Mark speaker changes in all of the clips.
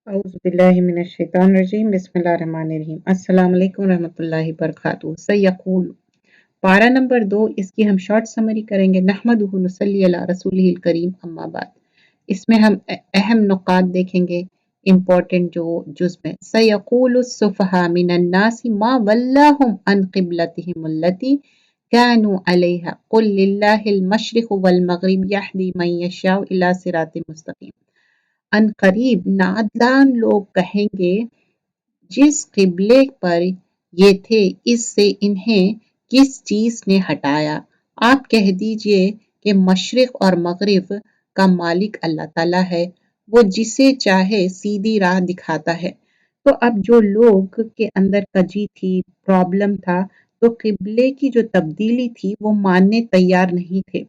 Speaker 1: औज़ुबिल्लाहिमिनश्शैतानिर्रजीम बिस्मिल्लाहिर्रहमानिर्रहीम अस्सलाम वालेकुम रहमतुल्लाहि बरकातुहू सयक़ूल पारा नंबर 2 इसकी हम शॉर्ट समरी करेंगे नहमदुहु नुसल्ली अला रसूलिहिल करीम अम्मा बाद इसमें हम अहम नुकात देखेंगे इम्पोर्टेंट जो जुज़ में सयक़ूलुस सुफ़हा मिनन नासि मा वल्लाहुम अन क़िबलतिहिम अल्लती कानू अलैहा क़ुल लिल्लाहिल मशरिक़ु वल मग़रिब यहदी मन यशाउ इला सिरातिम मुस्तक़ीम। अनकरीब नादान लोग कहेंगे जिस क़िबले पर ये थे इससे इन्हें किस चीज़ ने हटाया। आप कह दीजिए कि मशरिक़ और मग़रिब का मालिक अल्लाह ताला है, वो जिसे चाहे सीधी राह दिखाता है। तो अब जो लोग के अंदर कजी थी, प्रॉब्लम था, तो क़िबले की जो तब्दीली थी वो मानने तैयार नहीं थे।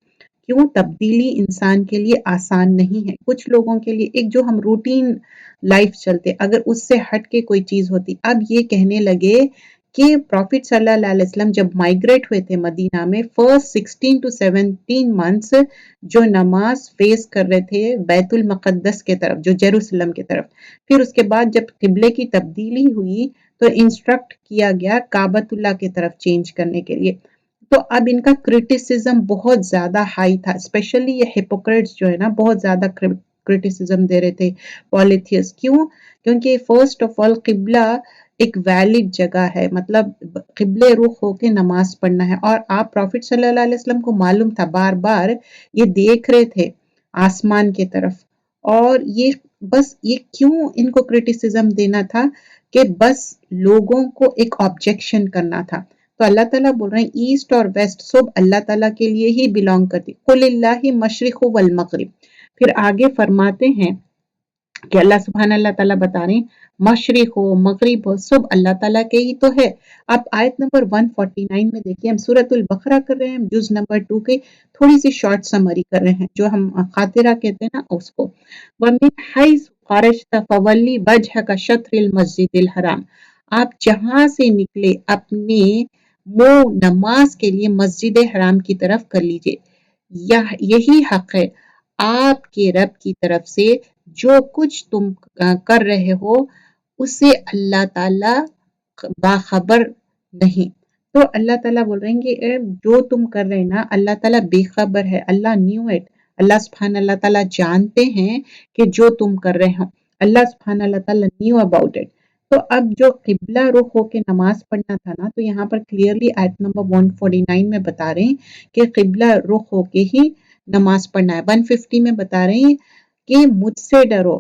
Speaker 1: क्यों? तब्दीली इंसान के लिए आसान नहीं है। कुछ लोगों के लिए एक जो हम रूटीन लाइफ चलते अगर उससे हट के कोई चीज़ होती। अब ये कहने लगे कि प्रॉफिट सल्लल्लाहु अलैहि वसल्लम जब माइग्रेट हुए थे मदीना में फर्स्ट 16 to 17 मंथ्स जो नमाज फेस कर रहे थे बैतुल मुक़द्दस के तरफ जो जेरूसलम की तरफ, फिर उसके बाद जब क़िबले की तब्दीली हुई तो इंस्ट्रक्ट किया गया काबतुल्लाह की तरफ चेंज करने के लिए। तो अब इनका क्रिटिसिज्म बहुत ज़्यादा हाई था, स्पेशली ये हिपोक्रेट्स जो है ना बहुत ज़्यादा क्रिटिसिज्म दे रहे थे पॉलिथियस। क्यों? क्योंकि फर्स्ट ऑफ ऑल क़िबला एक वैलिड जगह है, मतलब क़िबले रुख होके नमाज पढ़ना है। और आप प्रॉफिट सल्लल्लाहु अलैहि वसल्लम को मालूम था बार बार ये देख रहे थे आसमान की तरफ, और ये बस ये क्यों इनको क्रिटिसिज्म देना था कि बस लोगों को एक ऑब्जेक्शन करना था। तो अल्लाह ताला बोल रहे हैं ईस्ट और वेस्ट सब अल्लाह ताला के लिए ही बिलोंग करती। कुलिल्लाहि मशरिक़ु वल मग़रिब। फिर आगे फरमाते हैं कि अल्लाह सुब्हान अल्लाह ताला बता रहे हैं मशरिक़ हो मग़रिब हो सब अल्लाह ताला के ही तो है। आप आयत नंबर 149 में देखिए, हम सूरतुल बकरा कर रहे हैं, जुज़ नंबर 2 के थोड़ी सी शॉर्ट समरी कर रहे हैं जो हम खातिरा कहते हैं ना उसको। वमिन हैज़ ख़रजत फवल्ली वजहक शत्रिल मस्जिदिल हराम। आप जहां से निकले अपने मुंह नमाज के लिए मस्जिद हराम की तरफ कर लीजिए। यही हक है आपके रब की तरफ से, जो कुछ तुम कर रहे हो उससे अल्लाह ताला बाखबर नहीं। तो अल्लाह ताला बोल रहे हैं कि जो तुम कर रहे हैं ना अल्लाह ताला बेखबर है, अल्लाह न्यू इट। अल्लाह सुब्हान अल्लाह ताला जानते हैं कि जो तुम कर रहे हो, अल्लाह सुब्हान अल्लाह ताला न्यू अबाउट इट। तो अब जो क़िबला रुख होके नमाज पढ़ना था ना, तो यहाँ पर क्लियरली आयत नंबर 149 में बता रहे हैं कि क़िबला रुख होके ही नमाज पढ़ना है। 150 में बता रहे हैं कि मुझसे डरो,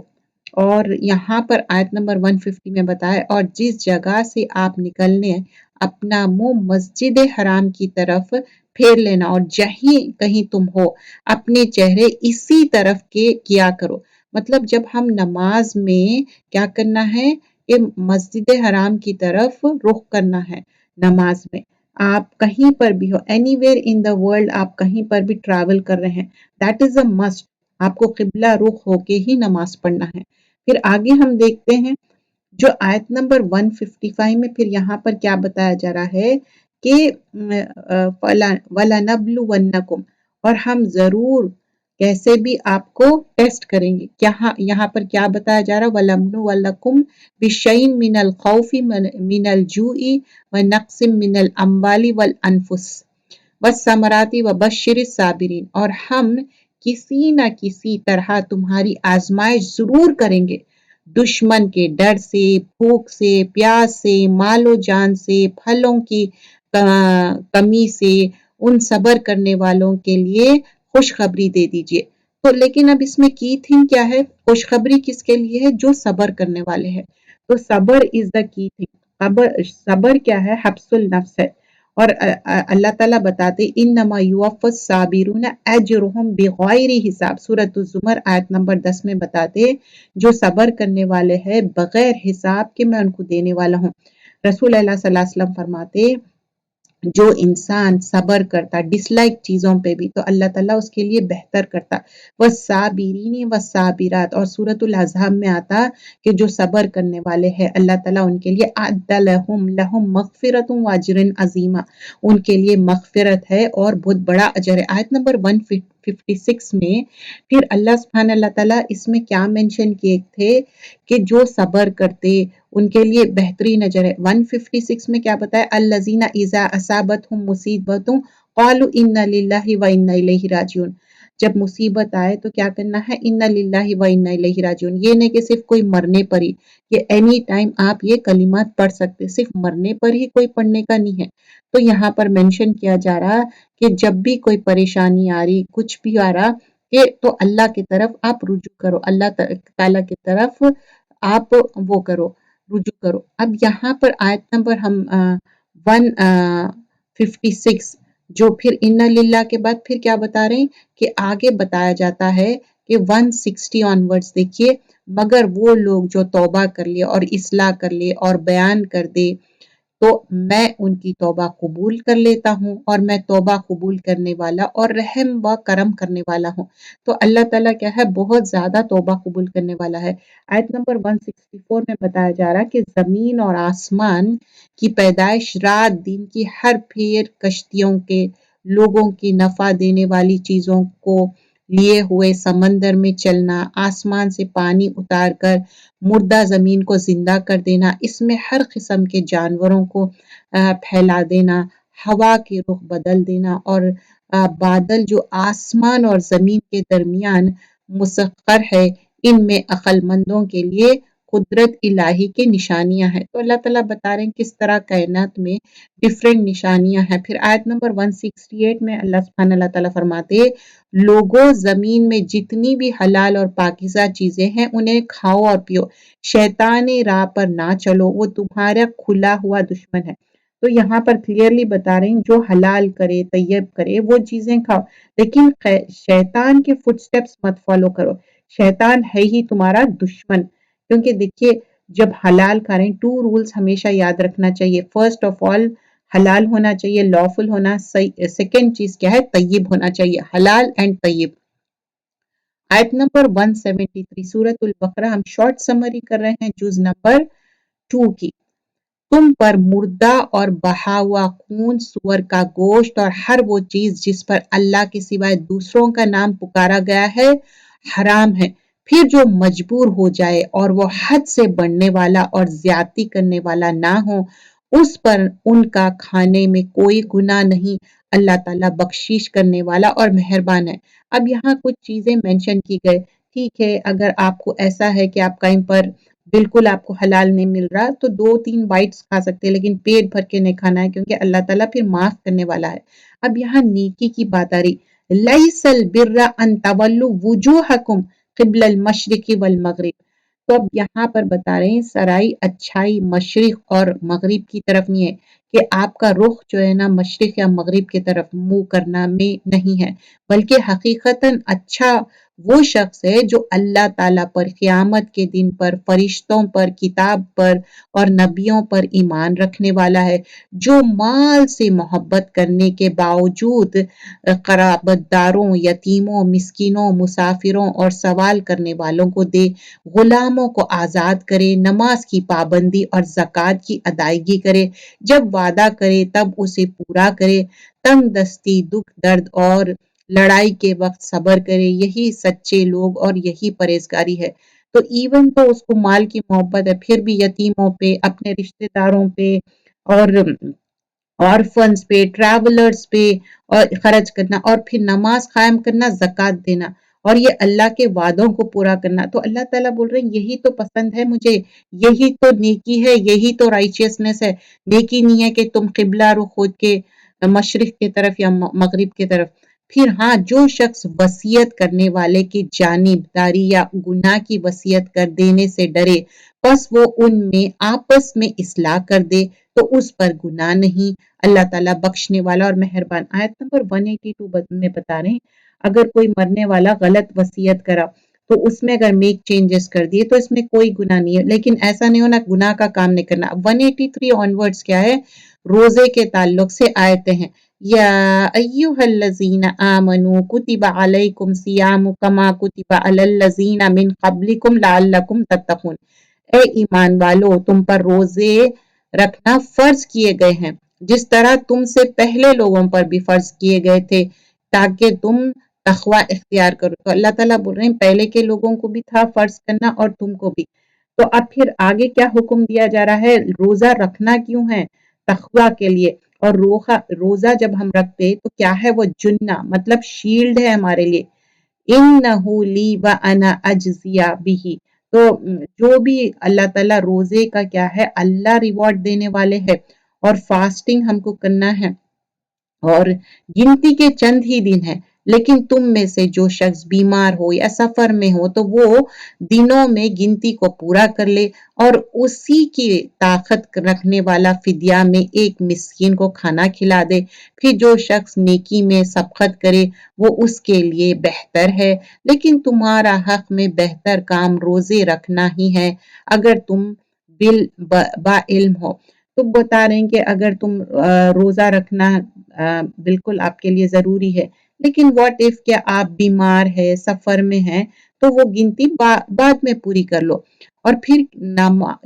Speaker 1: और यहाँ पर आयत नंबर 150 में बताया और जिस जगह से आप निकलने अपना मुंह मस्जिद हराम की तरफ फेर लेना, और जहीं कहीं तुम हो अपने चेहरे इसी तरफ के किया करो। मतलब जब हम नमाज में क्या करना है कि मस्जिद हराम की तरफ रुख करना है। नमाज में आप कहीं पर भी हो, एनीवेयर इन द वर्ल्ड आप कहीं पर भी ट्रैवल कर रहे हैं, दैट इज अ मस्ट। आपको क़िबला रुख होके ही नमाज पढ़ना है। फिर आगे हम देखते हैं जो आयत नंबर 155 में फिर यहाँ पर क्या बताया जा रहा है कि वलनब्लुवन्नकुम, और हम जरूर कैसे भी आपको टेस्ट करेंगे। यहाँ पर क्या बताया जा रहा है, वलनब्लुवन्नकुम बिशैइन मिनल खौफि मिनल जूई व नक्सिम मिनल अम्वाली वल अनफुस वस्समराती व बश्शिरिस साबिरीन। और हम किसी न किसी तरह तुम्हारी आजमाइश जरूर करेंगे, दुश्मन के डर से, भूख से, प्यास से, मालो जान से, फलों की कमी से, उन सबर करने वालों के लिए खुशखबरी दे दीजिए। तो लेकिन अब इसमें की थिंग क्या है, खुशखबरी किसके लिए है, जो सबर करने वाले हैं। तो सबर इज द की थिंग। सबर क्या है, हब्सुल नफ्स है। और अल्लाह ताला बताते इन्नमा युवफ़्फ़स साबिरून अजरुहुम बिगैरि हिसाब। सूरत ज़ुमर आयत नंबर 10 में बताते जो सबर करने वाले हैं बगैर हिसाब के मैं उनको देने वाला हूँ। रसूल अल्लाह सल्लल्लाहु अलैहि वसल्लम फरमाते जो इंसान सबर करता डिसलाइक चीज़ों पे भी तो अल्लाह ताला उसके लिए बेहतर करता। वह साबिरीन व साबिरात, और सूरतुल अज़हब में आता कि जो सबर करने वाले हैं अल्लाह ताला उनके लिए अद्दलहुम लहुम मग़फ़िरतुम व अज्रुन अज़ीमा, उनके लिए मग़फ़िरत है और बहुत बड़ा अजर है। आयत नंबर 156 में फिर अल्लाह सुब्हान अल्लाह ताला इसमें क्या मेंशन किए थे कि जो सब्र करते उनके लिए बेहतरीन अजर है। 156 में क्या बताया, अल्लज़ीना इज़ा असाबतहुम मुसीबतुन क़ालू इन्ना लिल्लाहि व इन्ना इलैहि राजिऊन। जब मुसीबत आए तो क्या करना है, इन्ना लिल्लाहि व इन्ना इलैहि राजिऊन। ये नहीं कि सिर्फ कोई मरने पर ही, ये एनी टाइम आप ये कलिमात पढ़ सकते, सिर्फ मरने पर ही कोई पढ़ने का नहीं है। तो यहाँ पर मेंशन किया जा रहा कि जब भी कोई परेशानी आ रही, कुछ भी आ रहा, कि तो अल्लाह की तरफ आप रुजू करो, अल्लाह ताला की तरफ आप वो करो, रुजू करो। अब यहाँ पर आयत नंबर हम 156 जो फिर इन्ना लिल्लाह के बाद फिर क्या बता रहे हैं कि आगे बताया जाता है कि 160 ऑनवर्ड्स देखिए, मगर वो लोग जो तौबा कर ले और इस्लाह कर ले और बयान कर दे तो मैं उनकी तौबा कबूल कर लेता हूँ और मैं तौबा कबूल करने वाला और रहम व करम करने वाला हूँ। तो अल्लाह ताला क्या है, बहुत ज़्यादा तौबा कबूल करने वाला है। आयत नंबर 164 में बताया जा रहा है कि ज़मीन और आसमान की पैदाइश, रात दिन की हर फेर, कश्तियों के, लोगों की नफ़ा देने वाली चीज़ों को लिए हुए समंदर में चलना, आसमान से पानी उतार कर मुर्दा ज़मीन को ज़िंदा कर देना, इसमें हर किस्म के जानवरों को फैला देना, हवा के रुख बदल देना और बादल जो आसमान और ज़मीन के दरमियान मुसख्खर है, इनमें अक्लमंदों के लिए कुदरत इलाही की निशानियां हैं। तो अल्लाह ताला बता रहे हैं किस तरह कायनात में डिफरेंट निशानियां हैं। फिर आयत नंबर 168 में अल्लाह सुब्हान अल्लाह ताला फरमाते, लोगों ज़मीन में जितनी भी हलाल और पाकीज़ा चीज़ें हैं उन्हें खाओ और पियो, शैतानी राह पर ना चलो, वो तुम्हारा खुला हुआ दुश्मन है। तो यहाँ पर क्लियरली बता रहे हैं जो हलाल करे, तैयब करे वो चीज़ें खाओ, लेकिन शैतान के फुटस्टेप्स मत फॉलो करो। शैतान है ही तुम्हारा दुश्मन। क्योंकि देखिए जब हलाल खा रहे हैं, 2 रूल्स हमेशा याद रखना चाहिए। फर्स्ट ऑफ ऑल हलाल होना चाहिए, लॉफुल होना, सही। सेकंड चीज क्या है, तय्यब होना चाहिए, हलाल एंड तय्यब। आयत नंबर 173 सूरतुल बकरा, हम शॉर्ट समरी कर रहे हैं जुज नंबर 2 की। तुम पर मुर्दा और बहा हुआ खून, सुअर का गोश्त और हर वो चीज जिस पर अल्लाह के सिवाय दूसरों का नाम पुकारा गया है हराम है। फिर जो मजबूर हो जाए और वो हद से बढ़ने वाला और ज्यादती करने वाला ना हो, उस पर उनका खाने में कोई गुनाह नहीं। अल्लाह ताला बख्शीश करने वाला और मेहरबान है। अब यहाँ कुछ चीजें मेंशन की गए। ठीक है, अगर आपको ऐसा है कि आप कहीं पर बिल्कुल आपको हलाल नहीं मिल रहा तो 2-3 बाइट्स खा सकते हैं, लेकिन पेट भर के नहीं खाना है क्योंकि अल्लाह ताला फिर माफ करने वाला है। अब यहाँ नेकी की बात आ रही, लैसल बिर्रा अन तवल्लु वुजूहकुम क़िबलल मशरिक़ि वल मग़रिब। तो अब यहाँ पर बता रहे हैं सराई अच्छाई मशरिक और मगरिब की तरफ नहीं है, कि आपका रुख जो है ना मशरिक या मगरिब की तरफ मुंह करना में नहीं है, बल्कि हकीकतन अच्छा वो शख्स है जो अल्लाह ताला पर, क़यामत के दिन पर, फरिश्तों पर, किताब पर और नबियों पर ईमान रखने वाला है, जो माल से मोहब्बत करने के बावजूद क़राबतदारों, यतीमों, मिस्कीनों, मुसाफिरों और सवाल करने वालों को दे, गुलामों को आज़ाद करे, नमाज की पाबंदी और ज़कात की अदायगी करे, जब वादा करे तब उसे पूरा करे, तंग दस्ती, दुख दर्द और लड़ाई के वक्त सब्र करे, यही सच्चे लोग और यही परहेजगारी है। तो इवन तो उसको माल की मोहब्बत है, फिर भी यतीमों पे, अपने रिश्तेदारों पे और ऑर्फन्स पे, ट्रैवलर्स पे और खर्च करना और फिर नमाज कायम करना, ज़कात देना और ये अल्लाह के वादों को पूरा करना। तो अल्लाह ताला बोल रहे हैं यही तो पसंद है मुझे, यही तो नेकी है, यही तो राइचियसनेस है। नेकी नहीं है कि तुम किबला रुख हो के मशरिक की तरफ या मगरिब की तरफ। फिर हाँ, जो शख्स वसीयत करने वाले की जानिबदारी या गुनाह की वसीयत कर देने से डरे, बस वो उनमें आपस में इस्लाह कर दे तो उस पर गुनाह नहीं। अल्लाह ताला बख्शने वाला और मेहरबान। आयत नंबर 182 में बता रहे हैं, अगर कोई मरने वाला गलत वसीयत करा तो उसमें अगर मेक चेंजेस कर दिए तो इसमें कोई गुनाह नहीं है, लेकिन ऐसा नहीं होना गुनाह का काम नहीं करना। 183 ऑनवर्ड्स क्या है, रोजे के ताल्लुक से आयतें हैं। या अय्युहल्लज़ीना आमनू कुतिबा अलैकुम सियामु कमा कुतिबा अलल्लज़ीना मिन क़ब्लिकुम लअल्लकुम तत्तक़ून। ए ईमान वालो, तुम पर रोजे रखना फर्ज किए गए हैं जिस तरह तुमसे पहले लोगों पर भी फर्ज किए गए थे, ताकि तुम तक़वा इख्तियार करो। तो अल्लाह ताला बोल रहे हैं पहले के लोगों को भी था फ़र्ज़ करना और तुमको भी। तो अब फिर आगे क्या हुक्म दिया जा रहा है? रोज़ा रखना क्यों है? तक़वा के लिए। और रोज़ा जब हम रखते तो क्या है वो जुन्ना मतलब शील्ड है हमारे लिए। इन्नहु ली व अना अज्जिया बिही। तो जो भी अल्लाह ताला रोज़े का क्या है अल्लाह रिवॉर्ड देने वाले हैं और फास्टिंग हमको करना है। और गिनती के चंद ही दिन हैं लेकिन तुम में से जो शख्स बीमार हो या सफर में हो तो वो दिनों में गिनती को पूरा कर ले और उसी की ताकत रखने वाला फिदिया में एक मिस्कीन को खाना खिला दे। फिर जो शख्स नेकी में सबकत करे वो उसके लिए बेहतर है। लेकिन तुम्हारा हक में बेहतर काम रोजे रखना ही है अगर तुम बा इल्म हो। तो बता रहे हैं कि अगर तुम रोजा रखना बिल्कुल आपके लिए ज़रूरी है। लेकिन व्हाट इफ क्या आप बीमार है, सफ़र में हैं, तो वो गिनती बाद में पूरी कर लो। और फिर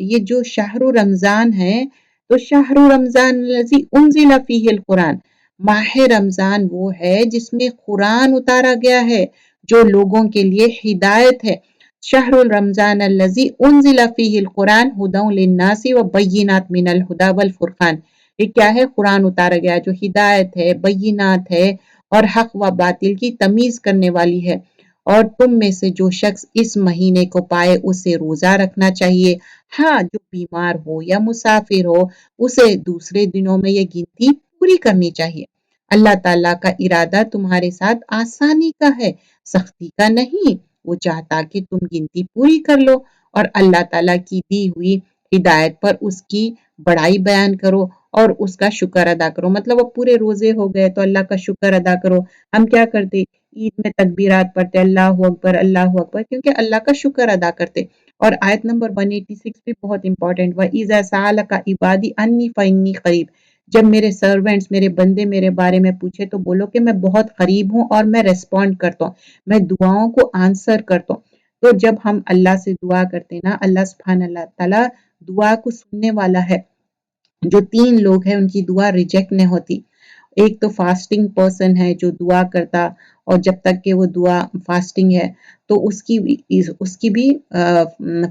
Speaker 1: ये जो शहरु रमज़ान है, तो शहरु रमज़ान लज़ी उन्ज़िला फ़ीहिल कुरान, माह रमज़ान वो है जिसमें कुरान उतारा गया है, जो लोगों के लिए हिदायत है। शहरुल रमज़ान अल्लज़ी उन्ज़िला फ़ीहिल कुरान हुदन लिन्नासी व बय्यिनात मिनल हुदा वल फुरक़ान। ये क्या है? कुरान उतारा गया जो हिदायत है, बय्यिनात है और हक व बातिल की तमीज़ करने वाली है। और तुम में से जो शख्स इस महीने को पाए उसे रोज़ा रखना चाहिए। हाँ, जो बीमार हो या मुसाफिर हो उसे दूसरे दिनों में ये गिनती पूरी करनी चाहिए। अल्लाह ताला का इरादा तुम्हारे साथ आसानी का है, सख्ती का नहीं। वो चाहता कि तुम गिनती पूरी कर लो और अल्लाह ताला की दी हुई हिदायत पर उसकी बड़ाई बयान करो और उसका शुक्र अदा करो। मतलब अब पूरे रोजे हो गए तो अल्लाह का शुक्र अदा करो। हम क्या करते? ईद में तकबीरात पढ़ते अल्लाह अकबर क्योंकि अल्लाह का शुक्र अदा करते। और आयत नंबर 186 भी बहुत इंपॉर्टेंट व इज़ा सालका इबादी अन्नी फ़इन्नी करीब। जब मेरे सर्वेंट्स मेरे बंदे मेरे बारे में पूछे तो बोलो कि मैं बहुत करीब हूँ और मैं रिस्पॉन्ड करता हूँ, मैं दुआओं को आंसर करता हूँ। तो जब हम अल्लाह से दुआ करते ना अल्लाह सुब्हान ताला दुआ को सुनने वाला है। जो 3 लोग हैं उनकी दुआ रिजेक्ट नहीं होती। एक तो फास्टिंग पर्सन है जो दुआ करता और जब तक कि वो दुआ फास्टिंग है तो उसकी भी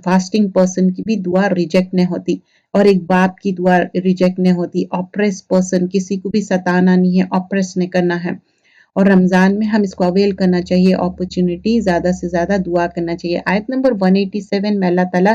Speaker 1: फास्टिंग पर्सन की भी दुआ रिजेक्ट नहीं होती। और एक बाप की दुआ रिजेक्ट नहीं होती। ऑप्रेस पर्सन किसी को भी सताना नहीं है, ऑप्रेस नहीं करना है। और रमज़ान में हम इसको अवेल करना चाहिए अपॉर्चुनिटी ज़्यादा से ज़्यादा दुआ करना चाहिए। आयत नंबर 187 में अल्लाह ताला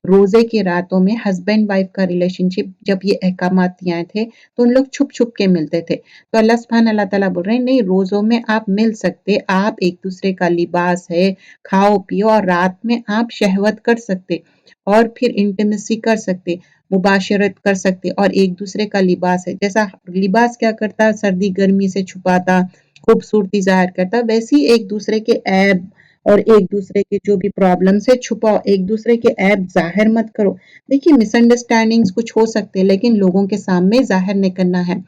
Speaker 1: रोज़े की रातों में हस्बैंड वाइफ का रिलेशनशिप जब ये अहकामात दिए आए थे तो उन लोग छुप-छुप के मिलते थे। तो अल्लाह ताला बोल रहे हैं नहीं रोज़ों में आप मिल सकते, आप एक दूसरे का लिबास है, खाओ-पियो और रात में आप शहवत कर सकते और फिर इंटिमेसी कर सकते, मुबाशरत कर सकते और एक दूसरे का लिबास है। जैसा लिबास क्या करता सर्दी गर्मी से छुपाता, खूबसूरती ज़ाहिर करता, वैसे ही एक दूसरे के ऐब और एक दूसरे के जो भी प्रॉब्लम्स है छुपाओ, एक दूसरे के ऐब ज़ाहिर मत करो। देखिए मिसअंडरस्टैंडिंग्स कुछ हो सकते हैं लेकिन लोगों के सामने ज़ाहिर नहीं करना है।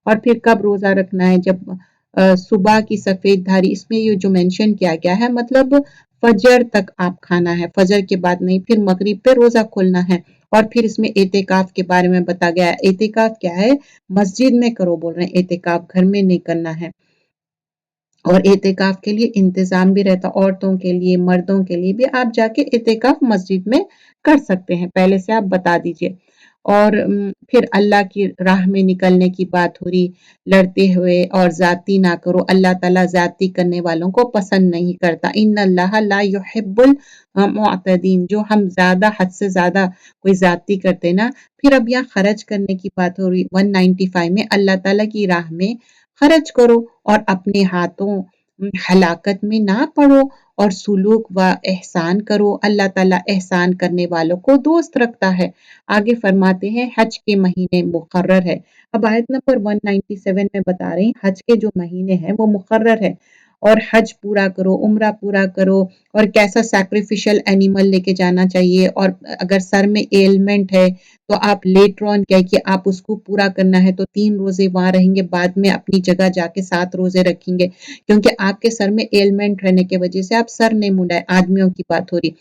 Speaker 1: और फिर कब रोज़ा रखना है? जब सुबह की सफ़ेद धारी इसमें ये जो मेंशन किया गया है मतलब फजर तक आप खाना है, फजर के बाद नहीं, फिर मगरिब पे रोज़ा खोलना है। और फिर इसमें एतेकाफ के बारे में बताया गया है। एतेकाफ क्या है? मस्जिद में करो बोल रहे हैं, एतेकाफ घर में नहीं करना है। और एतेकाफ के लिए इंतज़ाम भी रहता औरतों के लिए, मर्दों के लिए भी आप जाके एतेकाफ मस्जिद में कर सकते हैं, पहले से आप बता दीजिए। और फिर अल्लाह की राह में निकलने की बात हो रही, लड़ते हुए और ज़्यादती ना करो, अल्लाह ताला ज़्यादती करने वालों को पसंद नहीं करता। इन्नल्लाह ला युहिब्बुल मुअतदीन, जो हम ज़्यादा हद से ज़्यादा कोई ज़्यादती करते ना। फिर अब यहाँ खर्च करने की बात हो रही 195 में अल्लाह ताला की राह में खर्च करो और अपने हाथों हलाकत में ना पड़ो और सुलूक व एहसान करो। अल्लाह ताला एहसान करने वालों को दोस्त रखता है। आगे फरमाते हैं हज के महीने मुकर्रर है। अब आयत नंबर 197 में बता रहे हैं हज के जो महीने हैं वो मुकर्रर है और हज पूरा करो, उम्रा पूरा करो और कैसा सैक्रिफिशियल एनिमल लेके जाना चाहिए। और अगर सर में एलमेंट है तो आप लेटर ऑन क्या कि आप उसको पूरा करना है तो 3 रोजे वहां रहेंगे, बाद में अपनी जगह जाके 7 रोजे रखेंगे क्योंकि आपके सर में एलमेंट रहने की वजह से आप सर नहीं मुंडाए, आदमियों की बात हो रही।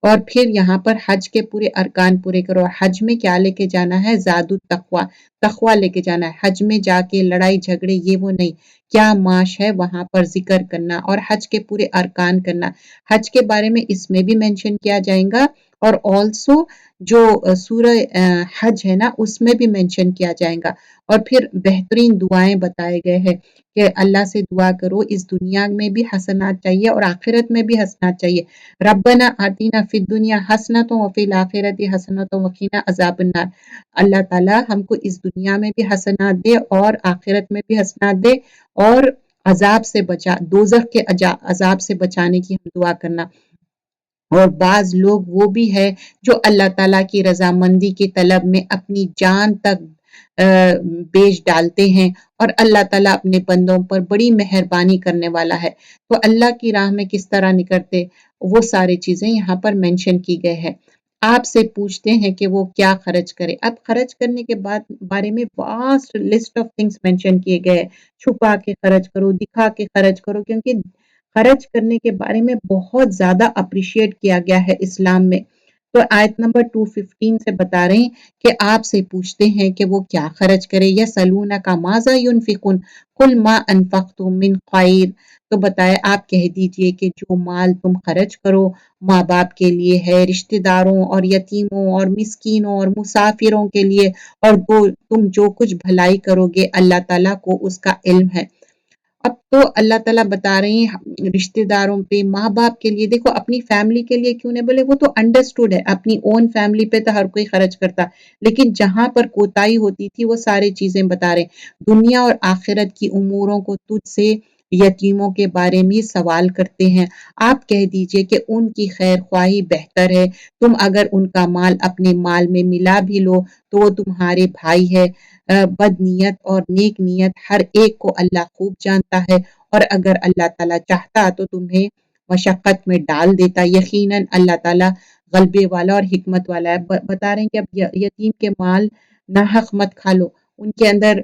Speaker 1: اور پھر یہاں پر حج کے پورے ارکان پورے کرو. حج میں کیا لے کے جانا ہے؟ زاد التقوی، تقوی لے کے جانا ہے. حج میں جا کے لڑائی جھگڑے یہ وہ نہیں، کیا معاش ہے وہاں پر ذکر کرنا اور حج کے پورے ارکان کرنا. حج کے بارے میں اس میں بھی مینشن کیا جائے گا، اور آلسو جو سورہ حج ہے نا اس میں بھی مینشن کیا جائے گا. اور پھر بہترین دعائیں بتائے گئے ہیں کہ اللہ سے دعا کرو، اس دنیا میں بھی حسنات چاہیے اور آخرت میں بھی حسنات چاہیے. ربنا آتینا فی الدنیا حسنۃ وفی الآخرۃ حسنۃ وقنا عذاب النار. اللہ تعالیٰ ہم کو اس دنیا میں بھی حسنات دے اور آخرت میں بھی حسنات دے، اور عذاب سے بچا، دوزخ کے عذاب سے بچانے کی ہم دعا کرنا. اور بعض لوگ وہ بھی ہے جو اللہ تعالیٰ کی رضامندی کی طلب میں اپنی جان تک بیچ ڈالتے ہیں، اور اللہ تعالیٰ اپنے بندوں پر بڑی مہربانی کرنے والا ہے. تو اللہ کی راہ میں کس طرح نکلتے، وہ ساری چیزیں یہاں پر مینشن کی گئے ہیں. آپ سے پوچھتے ہیں کہ وہ کیا خرچ کرے. اب خرچ کرنے کے بارے میں vast list of things mention کیے گئے. چھپا کے خرچ کرو، دکھا کے خرچ کرو، کیونکہ خرچ کرنے کے بارے میں بہت زیادہ اپریشیٹ کیا گیا ہے اسلام میں. تو آیت نمبر 215 سے بتا رہے ہیں کہ آپ سے پوچھتے ہیں کہ وہ کیا خرچ کرے. یسألونک ماذا ينفقون قل ما انفقتم من خیر. تو بتائے آپ کہہ دیجئے کہ جو مال تم خرچ کرو ماں باپ کے لیے ہے، رشتہ داروں اور یتیموں اور مسکینوں اور مسافروں کے لیے، اور تم جو کچھ بھلائی کرو گے اللہ تعالیٰ کو اس کا علم ہے. اب تو اللہ تعالیٰ بتا رہے ہیں رشتہ داروں پہ، ماں باپ کے لیے. دیکھو اپنی فیملی کے لیے کیوں نہیں بولے، وہ تو انڈرسٹوڈ ہے، اپنی اون فیملی پہ تو ہر کوئی خرچ کرتا، لیکن جہاں پر کوتاہی ہوتی تھی وہ ساری چیزیں بتا رہے ہیں. دنیا اور آخرت کی اموروں کو تجھ سے یتیموں کے بارے میں سوال کرتے ہیں، آپ کہہ دیجئے کہ ان کی خیر خواہی بہتر ہے. تم اگر ان کا مال اپنے مال میں ملا بھی لو تو وہ تمہارے بھائی ہے. بد نیت اور نیک نیت ہر ایک کو اللہ خوب جانتا ہے، اور اگر اللہ تعالیٰ چاہتا تو تمہیں مشقت میں ڈال دیتا. یقیناً اللہ تعالیٰ غلبے والا اور حکمت والا ہے. بتا رہے ہیں کہ اب یتیم کے مال ناحق مت کھا لو، ان کے اندر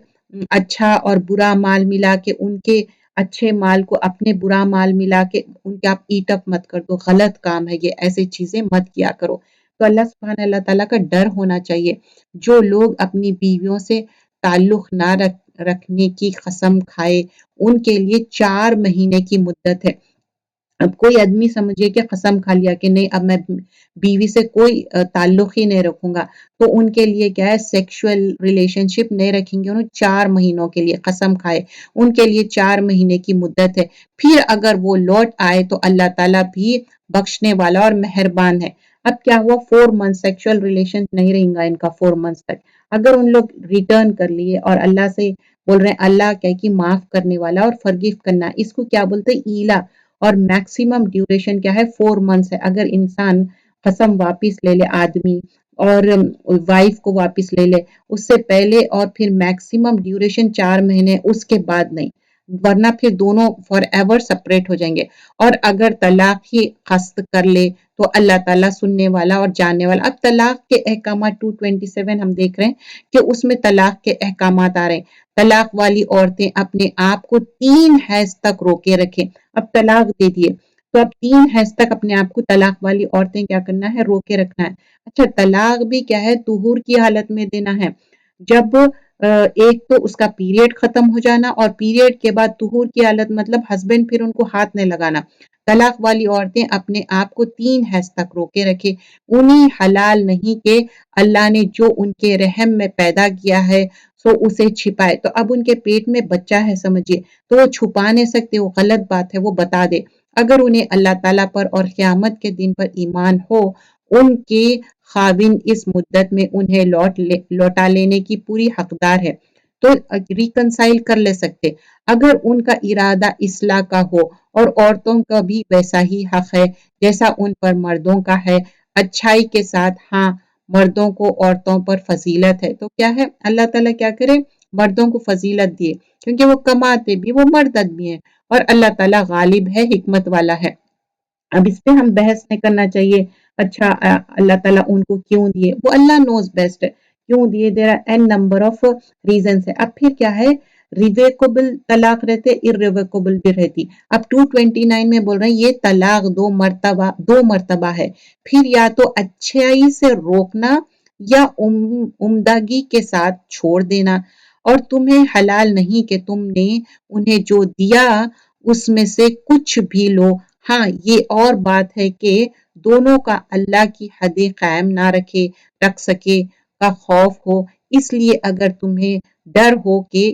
Speaker 1: اچھا اور برا مال ملا کے، ان کے اچھے مال کو اپنے برا مال ملا کے ان کے آپ ایٹ اپ مت کر دو. غلط کام ہے یہ، ایسے چیزیں مت کیا کرو. تو اللہ تعالیٰ کا ڈر ہونا چاہیے. جو لوگ اپنی بیویوں سے تعلق نہ رکھنے کی قسم کھائے ان کے لیے 4 مہینے کی مدت ہے. اب کوئی آدمی سمجھے کہ قسم کھا لیا کہ نہیں اب میں بیوی سے کوئی تعلق ہی نہیں رکھوں گا، تو ان کے لیے کیا ہے، سیکشول ریلیشن شپ نہیں رکھیں گے. انہوں 4 مہینوں کے لیے قسم کھائے، ان کے لیے 4 مہینے کی مدت ہے. پھر اگر وہ لوٹ آئے تو اللہ تعالیٰ بھی بخشنے والا اور مہربان ہے. اب کیا ہوا، 4 منتھ سیکشول ریلیشن نہیں رہیں گا ان کا 4 منتھ تک. اگر ان لوگ ریٹرن کر لیے اور اللہ سے بول رہے ہیں، اللہ کیا کہ معاف کرنے والا اور فرگیو کرنا، اس کو کیا بولتے ہیں، ایلا. اور میکسیمم ڈیوریشن کیا ہے، 4 منتھس ہے. اگر انسان قسم واپس لے لے آدمی اور وائف کو واپس لے لے اس سے پہلے، اور پھر میکسیمم ڈیوریشن 4 مہینے، اس کے بعد نہیں، ورنہ پھر دونوں فار ایور سپریٹ ہو جائیں گے. اور اگر طلاق ہی قصد کر لے تو اللہ تعالیٰ سننے والا اور جاننے والا. اب طلاق کے احکامات 227 ہم دیکھ رہے ہیں کہ اس میں طلاق کے احکامات آ رہے ہیں. طلاق والی عورتیں اپنے آپ کو 3 حیض تک روکے رکھیں. اب طلاق دے دیے تو اب 3 حیض تک اپنے آپ کو طلاق والی عورتیں کیا کرنا ہے، روکے رکھنا ہے. اچھا طلاق بھی کیا ہے، طہور کی حالت میں دینا ہے. جب ایک تو اس کا پیریڈ ختم ہو جانا، اور پیریڈ کے بعد طہور کی حالت مطلب ہسبینڈ پھر ان کو ہاتھ نہیں لگانا. طلاق والی عورتیں اپنے آپ کو 3 حیض تک روکے رکھے. انہیں حلال نہیں کہ اللہ نے جو ان کے رحم میں پیدا کیا ہے سو اسے چھپائے. تو اب ان کے پیٹ میں بچہ ہے سمجھیے، تو وہ چھپا نہیں سکتے، وہ غلط بات ہے، وہ بتا دے. اگر انہیں اللہ تعالیٰ پر اور قیامت کے دن پر ایمان ہو، ان کے خاوند اس مدت میں انہیں لوٹا لینے کی پوری حقدار ہے، تو ریکنسائل کر لے سکتے. اگر ان کا ارادہ اصلاح کا ہو، اور عورتوں کا بھی ویسا ہی حق ہے جیسا ان پر مردوں کا ہے، اچھائی کے ساتھ. ہاں مردوں کو عورتوں پر فضیلت ہے، تو کیا ہے، اللہ تعالیٰ کیا کرے، مردوں کو فضیلت دیے، کیونکہ وہ کماتے بھی، وہ مرد آدمی ہیں، اور اللہ تعالیٰ غالب ہے، حکمت والا ہے. اب اس پہ ہم بحث نہیں کرنا چاہیے. اچھا اللہ تعالیٰ ان کو کیوں دیے، وہ اللہ نوز بیسٹ ہے کیوں دیے. There are N number of reasons ہے. اب پھر کیا ہے، रिवेकेबल तलाक रहते, इर्रिवेकेबल भी रहती। अब 229 में बोल रहे हैं ये तलाक दो मर्तबा है, फिर या तो अच्छाई से रोकना या उम्दगी के साथ छोड़ देना, और तुम्हें हलाल नहीं कि तुमने उन्हें जो दिया उसमें से कुछ भी लो। हाँ, ये और बात है कि दोनों का अल्लाह की हदें कायम ना रख सके का खौफ हो, इसलिए अगर तुम्हें डर हो कि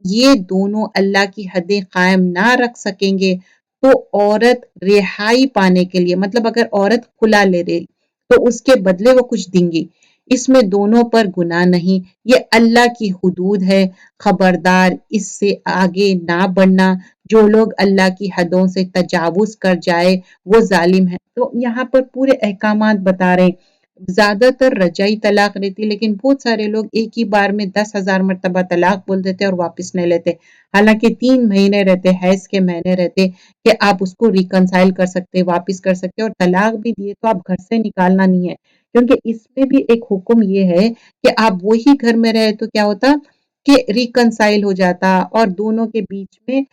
Speaker 1: ये दोनों अल्लाह की हदें कायम ना रख सकेंगे, तो औरत रिहाई पाने के लिए, मतलब अगर औरत खुला ले रही तो उसके बदले वो कुछ देंगी, इसमें दोनों पर गुनाह नहीं, ये अल्लाह की हुदूद है। खबरदार इससे आगे ना बढ़ना, जो लोग अल्लाह की हदों से तजावुज कर जाए वो जालिम है। तो यहाँ पर पूरे अहकामात बता रहे हैं। ज्यादातर रजाई तलाक रहती, लेकिन बहुत सारे लोग एक ही बार में 10,000 मरतबा तलाक बोल देते और वापस नहीं लेते। हालांकि 3 महीने रहते, हैज के महीने रहते कि आप उसको रिकनसाइल कर सकते, वापस कर सकते, और तलाक भी दिए तो आप घर से निकालना नहीं है, क्योंकि इसमें भी एक हुक्म ये है कि आप वही घर में रहे तो क्या होता कि रिकनसाइल हो जाता और दोनों के बीच में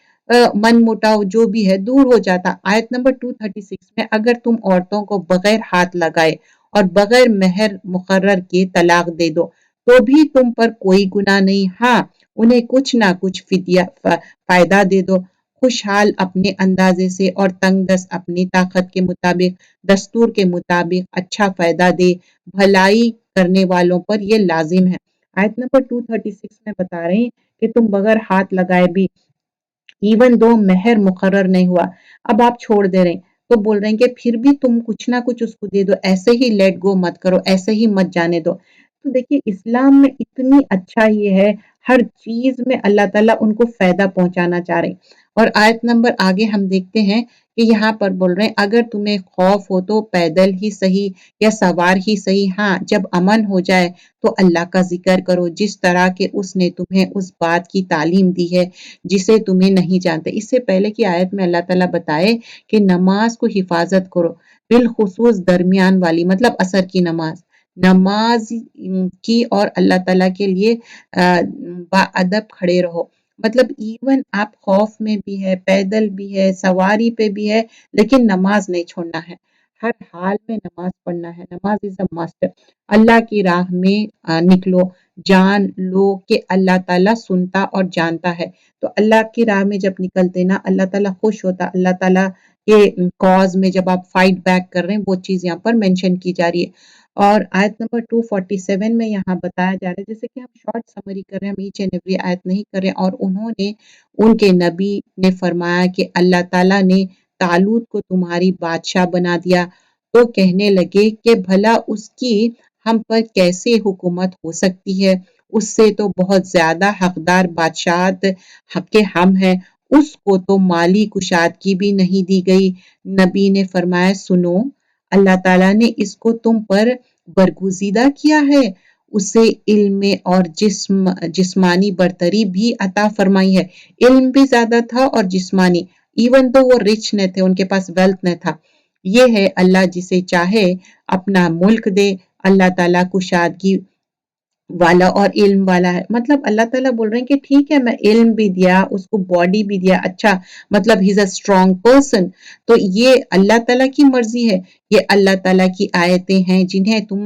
Speaker 1: मन मुटाव जो भी है दूर हो जाता। आयत नंबर 236 में अगर तुम औरतों को बगैर हाथ लगाए और बगैर मेहर मुकर्रर के तलाक दे दो तो भी तुम पर कोई गुनाह नहीं। हाँ, उन्हें कुछ ना कुछ फायदा दे दो, खुशहाल अपने अंदाजे से और तंग दस्त अपनी ताकत के मुताबिक, दस्तूर के मुताबिक अच्छा फायदा दे, भलाई करने वालों पर ये लाजिम है। आयत नंबर 236 में बता रहे हैं कि तुम बगैर हाथ लगाए भी, इवन दो मेहर मुकर्रर नहीं हुआ, अब आप छोड़ दे रहे हैं, तो बोल रहे हैं कि फिर भी तुम कुछ ना कुछ उसको दे दो, ऐसे ही लेट गो मत करो, ऐसे ही मत जाने दो। तो देखिए इस्लाम में इतनी अच्छा ये है, हर चीज में अल्लाह ताला उनको फायदा पहुंचाना चाह रहे हैं। और आयत नंबर आगे हम देखते हैं कि यहाँ पर बोल रहे हैं अगर तुम्हें खौफ हो तो पैदल ही सही या सवार ही सही, हाँ जब अमन हो जाए तो अल्लाह का जिक्र करो जिस तरह के उसने तुम्हें उस बात की तालीम दी है जिसे तुम्हें नहीं जानते। इससे पहले की आयत में अल्लाह ताला बताए कि नमाज को हिफाजत करो, बिलखुसूस दरमियान वाली, मतलब असर की नमाज, नमाज की और अल्लाह ताला के लिए बाअदब खड़े रहो। मतलब इवन आप खौफ में भी है, पैदल भी है, सवारी पे भी है, लेकिन नमाज नहीं छोड़ना है, हर हाल में नमाज पढ़ना है। नमाज इज अ मस्ट। अल्लाह की राह में निकलो, जान लो कि अल्लाह ताला सुनता और जानता है। तो अल्लाह की राह में जब निकलते ना अल्लाह ताला खुश होता, अल्लाह ताला के कॉज में जब आप फाइट बैक कर रहे हैं, वो चीज यहाँ पर मेंशन की जा रही है। और आयत नंबर 247 में यहाँ बताया जा रहा है, जैसे कि हम शॉर्ट समरी कर रहे हैं, हम ईच एंड एवरी आयत नहीं कर रहे हैं। और उन्होंने, उनके नबी ने फरमाया कि अल्लाह ताला ने तालूत को तुम्हारी बादशाह बना दिया, तो कहने लगे कि भला उसकी हम पर कैसे हुकूमत हो सकती है, उससे तो बहुत ज्यादा हकदार बादशाहत हक हम है, उसको तो माली कुशादगी भी नहीं दी गई। नबी ने फरमाया सुनो, अल्लाह ताला ने इसको तुम पर बरगुजीदा किया है, उसे इल्म और जिस्मानी बरतरी भी अता फरमाई है। इल्म भी ज्यादा था और जिस्मानी, इवन तो वो रिच न थे, उनके पास वेल्थ न था। ये है अल्लाह जिसे चाहे अपना मुल्क दे, अल्लाह ताला कुशादगी वाला और इल्म वाला है। मतलब अल्लाह ताला बोल रहे हैं कि ठीक है मैं इल्म भी दिया, उसको बॉडी भी दिया, अच्छा मतलब he is a strong person. तो ये अल्लाह ताला की मर्जी है, ये अल्लाह ताला की आयतें हैं जिन्हें तुम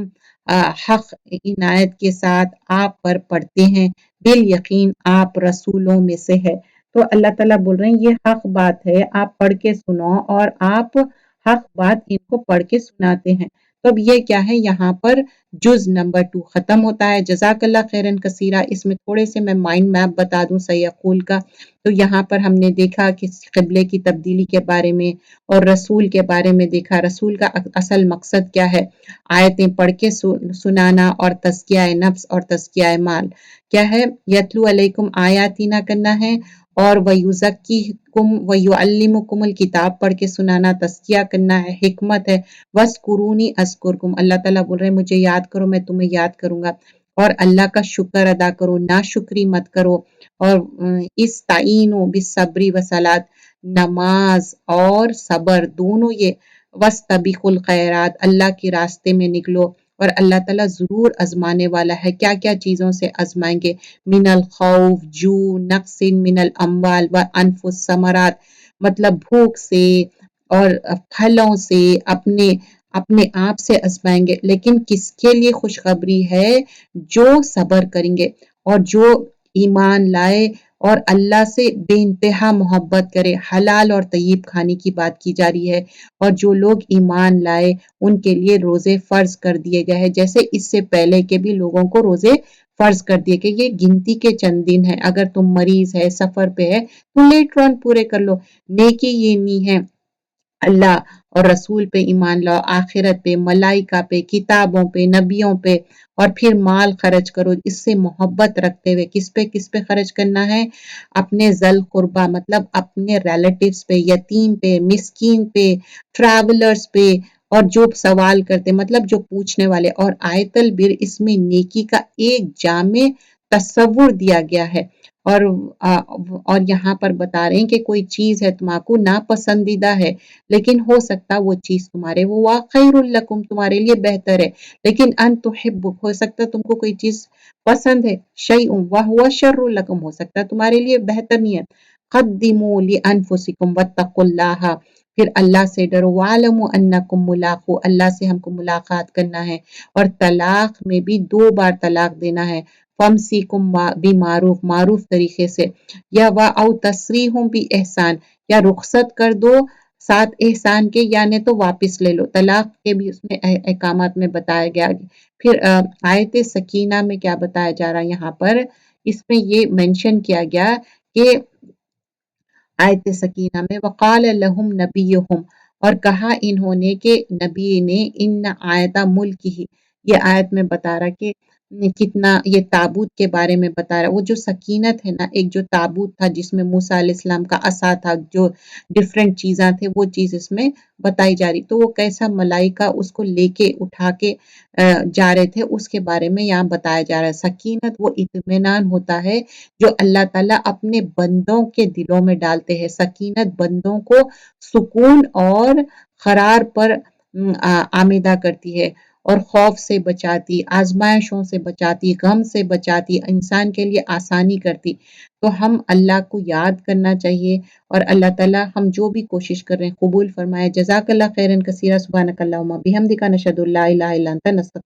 Speaker 1: हक इनायत के साथ आप पर पढ़ते हैं, बिल यकीन आप रसूलों में से है। तो अल्लाह ताला बोल रहे हैं ये हक बात है, आप पढ़ के सुनो, और आप हक बात इनको पढ़ के सुनाते हैं। तो अब ये क्या है, यहाँ पर जुज नंबर 2 खत्म होता है। जज़ाकल्लाह खैरन कसीरा। इसमें थोड़े से मैं माइंड मैप बता दूं सैयक़ूल का। तो यहाँ पर हमने देखा कि क़िबले की तब्दीली के बारे में और रसूल के बारे में देखा, रसूल का असल मकसद क्या है, आयतें पढ़ के सुनाना, और तज़किया नफ्स और तज़किया माल क्या है, यतलू अलैकुम आयातीना करना है, और वयुज़क्कीकुम वयुअल्लिमुकुमुल किताब पढ़ के सुनाना, तज़किया करना है, हिकमत है। वस्कुरूनी अस्कुरकुम, अल्लाह ताला बोल रहे हैं मुझे याद करो मैं तुम्हें याद करूंगा, और अल्लाह का शुक्र अदा करो, नाशुक्री मत करो। और इस्ताईनु बिस्सब्री व सलात, नमाज और सबर दोनों ये, वस्तबिकुल खैरात, अल्लाह के रास्ते में निकलो, اور اللہ تعالیٰ ضرور آزمانے والا ہے. کیا کیا چیزوں سے آزمائیں گے؟ من الخوف، جو، نقص من الاموال و انف الثمرات، مطلب بھوک سے اور پھلوں سے، اپنے آپ سے آزمائیں گے. لیکن کس کے لیے خوشخبری ہے؟ جو صبر کریں گے اور جو ایمان لائے اور اللہ سے بے انتہا محبت کرے. حلال اور طیب کھانے کی بات کی جا رہی ہے. اور جو لوگ ایمان لائے ان کے لیے روزے فرض کر دیے گئے ہیں، جیسے اس سے پہلے کے بھی لوگوں کو روزے فرض کر دیے کہ یہ گنتی کے چند دن ہیں. اگر تم مریض ہے، سفر پہ ہے تو لیٹر آن پورے کر لو. نیکی یہ نہیں ہے اللہ اور رسول پہ ایمان لاؤ، آخرت پہ، ملائکہ پہ، کتابوں پہ، نبیوں پہ، اور پھر مال خرچ کرو اس سے محبت رکھتے ہوئے. کس پہ خرچ کرنا ہے؟ اپنے ذل قربا، مطلب اپنے ریلیٹیوز پہ، یتیم پہ، مسکین پہ، ٹریولرز پہ، اور جو سوال کرتے مطلب جو پوچھنے والے. اور آیت البر اس میں نیکی کا ایک جامع تصور دیا گیا ہے. اور یہاں پر بتا رہے ہیں کہ کوئی چیز ہے تمہارے کو ناپسندیدہ ہے، لیکن ہو سکتا وہ چیز تمہارے وہ خیر لکم تمہارے لیے بہتر ہے. لیکن ان تحب ہو سکتا تم کو کوئی چیز پسند ہے، شیء وہو شر لکم ہو سکتا تمہارے لیے بہتر نہیں ہے. قدموا لانفسکم واتقوا اللہ، پھر اللہ سے ڈرو. وَاعْلَمُوا أَنَّكُمْ مُلَاقُوهُ، اللہ سے ہم کو ملاقات کرنا ہے. اور طلاق میں بھی 2 بار طلاق دینا ہے. فَامْسِكُم بِمَعْرُوف، معروف طریقے سے، یا او تسریحٌ بِإِحْسَان، یا رخصت کر دو ساتھ احسان کے، یعنی تو واپس لے لو. طلاق کے بھی اس میں احکامات میں بتایا گیا. پھر آیت سکینہ میں کیا بتایا جا رہا ہے یہاں پر؟ اس میں یہ مینشن کیا گیا کہ آیت سکینہ میں وقال لہم نبیہم، اور کہا انہوں نے کہ نبی نے، ان آیت ملک ہی، یہ آیت میں بتا رہا کہ کتنا یہ تابوت کے بارے میں بتا رہا. وہ جو سکینت ہے نا، ایک جو تابوت تھا جس میں موسیٰ علیہ السلام کا عصا تھا، جو ڈیفرنٹ چیزاں تھے، وہ چیز اس میں بتائی جا رہی. تو وہ کیسا ملائکہ اس کو لے کے اٹھا کے جا رہے تھے، اس کے بارے میں یہاں بتایا جا رہا ہے. سکینت وہ اطمینان ہوتا ہے جو اللہ تعالیٰ اپنے بندوں کے دلوں میں ڈالتے ہیں. سکینت بندوں کو سکون اور قرار پر آمیدہ کرتی ہے، اور خوف سے بچاتی، آزمائشوں سے بچاتی، غم سے بچاتی، انسان کے لیے آسانی کرتی. تو ہم اللہ کو یاد کرنا چاہیے، اور اللہ تعالیٰ ہم جو بھی کوشش کر رہے ہیں قبول فرمائے. جزاک اللہ خیرن کثیرا. سبحانک اللہم بحمدک، نشہد ان لا الہ الا انت، نستغفرک.